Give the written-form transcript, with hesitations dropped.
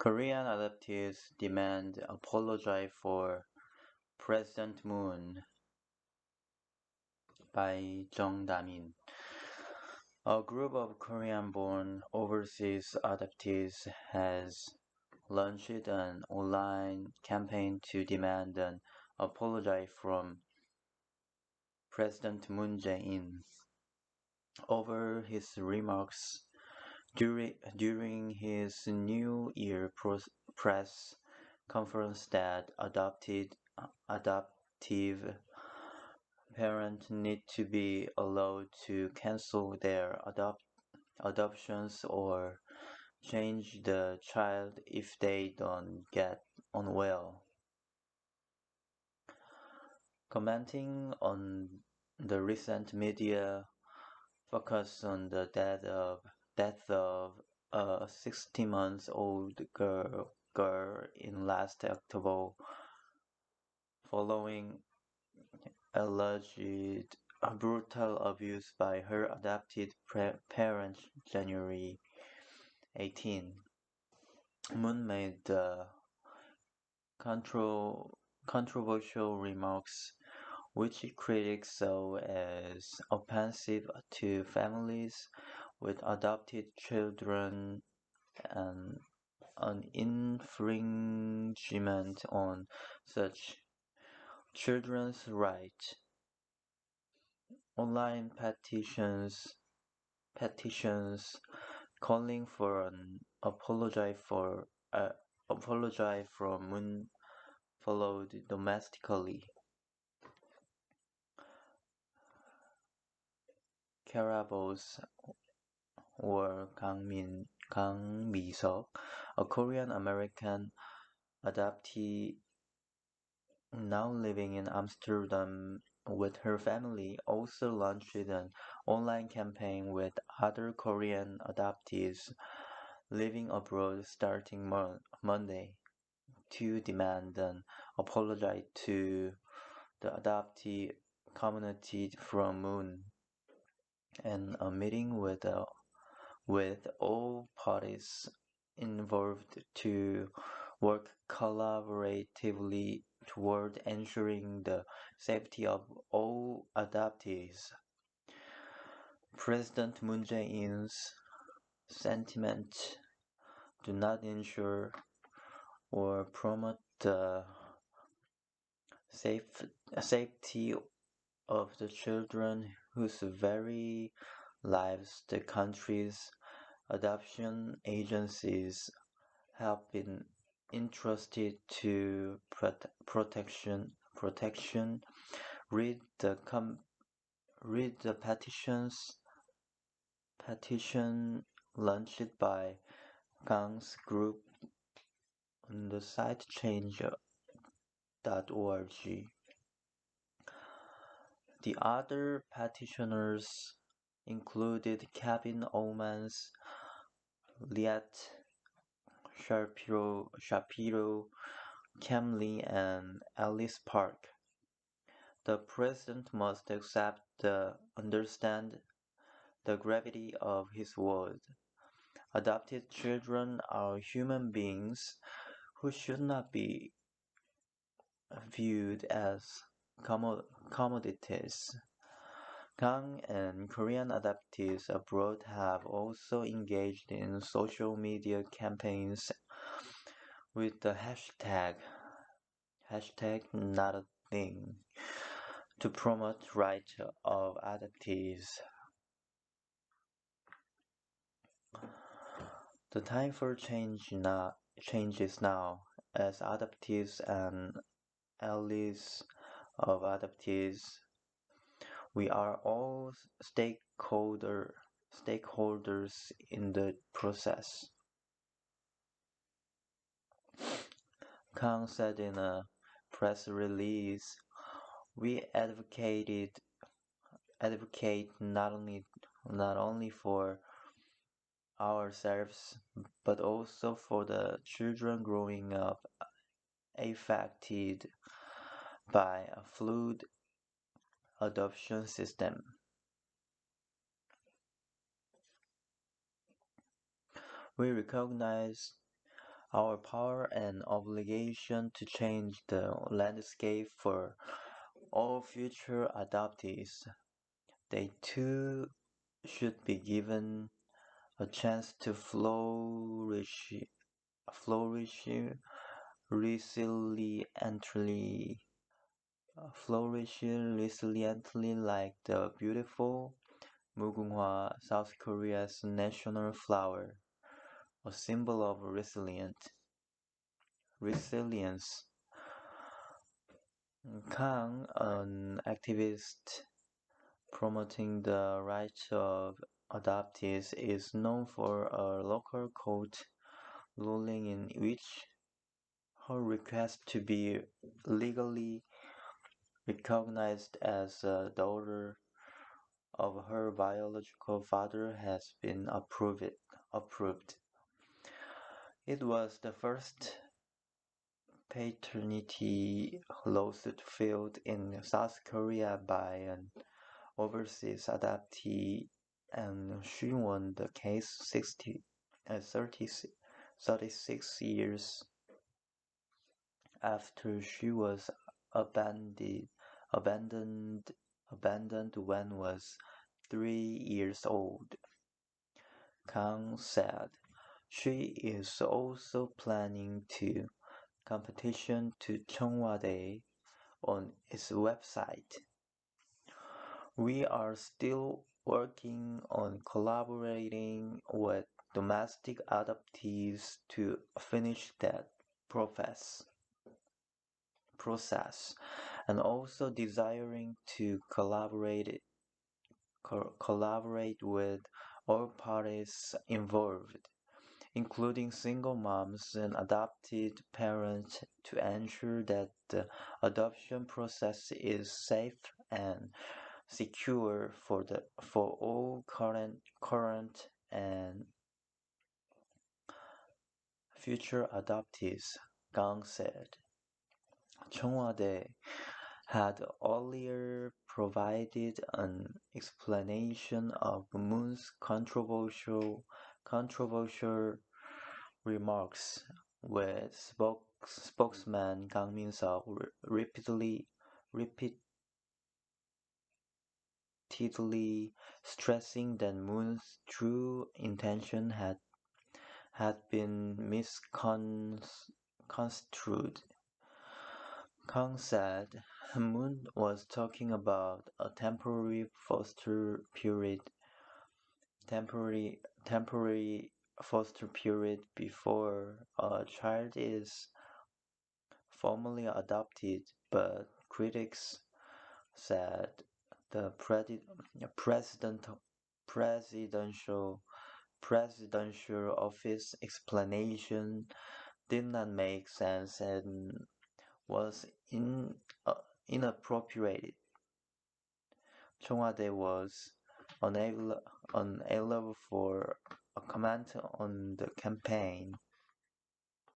Korean adoptees demand apology for President Moon by Jung Da Min. A group of Korean-born overseas adoptees has launched an online campaign to demand an apology from President Moon Jae-in over his remarks during his New Year press conference that adoptive parents need to be allowed to cancel their adoptions or change the child if they don't get on well. Commenting on the recent media focus on the death of a 60-month-old girl in last October following alleged brutal abuse by her adopted parents January 18. Moon made the controversial remarks which critics saw as offensive to families with adopted children and an infringement on such children's rights. Online petitions calling for an apology from Moon followed domestically. Karabo's or Kang Mi-seok, a Korean-American adoptee now living in Amsterdam with her family, also launched an online campaign with other Korean adoptees living abroad starting Monday to demand an apology to the adoptee community from Moon and a meeting with all parties involved to work collaboratively toward ensuring the safety of all adoptees. President Moon Jae-in's sentiments do not ensure or promote the safety of the children whose very lives the country's adoption agencies have been entrusted to protection. Read the petition launched by Kang's group on the site change.org. The other petitioners included Kevin Owens, Liat Shapiro, Cam Lee, and Alice Park. The president must understand the gravity of his words. Adopted children are human beings who should not be viewed as commodities. Kang and Korean adoptees abroad have also engaged in social media campaigns with the hashtag not a thing to promote rights of adoptees. The time for change is now, as adoptees and allies of adoptees, we are all stakeholders in the process. Kang said in a press release, we advocate not only for ourselves but also for the children growing up affected by a flawed adoption system. We recognize our power and obligation to change the landscape for all future adoptees. They too should be given a chance to flourish resiliently, like the beautiful mugunghwa, South Korea's national flower, a symbol of resilience. Kang, an activist promoting the rights of adoptees, is known for a local court ruling in which her request to be legally recognized as a daughter of her biological father has been approved. It was the first paternity lawsuit filed in South Korea by an overseas adoptee, and she won the case 36 years after she was abandoned abandoned abandoned when was 3 years old. Kang said she is also planning to competition to Cheongwade on its website. We are still working on collaborating with domestic adoptees to finish that process and also desiring to collaborate with all parties involved, including single moms and adopted parents, to ensure that the adoption process is safe and secure for all current and future adoptees, Gang said. Cheongwade had earlier provided an explanation of Moon's controversial remarks, with spokesman Kang Min-seok repeatedly stressing that Moon's true intention had been misconstrued. Kang said Moon was talking about a temporary foster period before a child is formally adopted, but critics said the presidential office explanation did not make sense and was inappropriate. Cheongwade was unable for a comment on the campaign.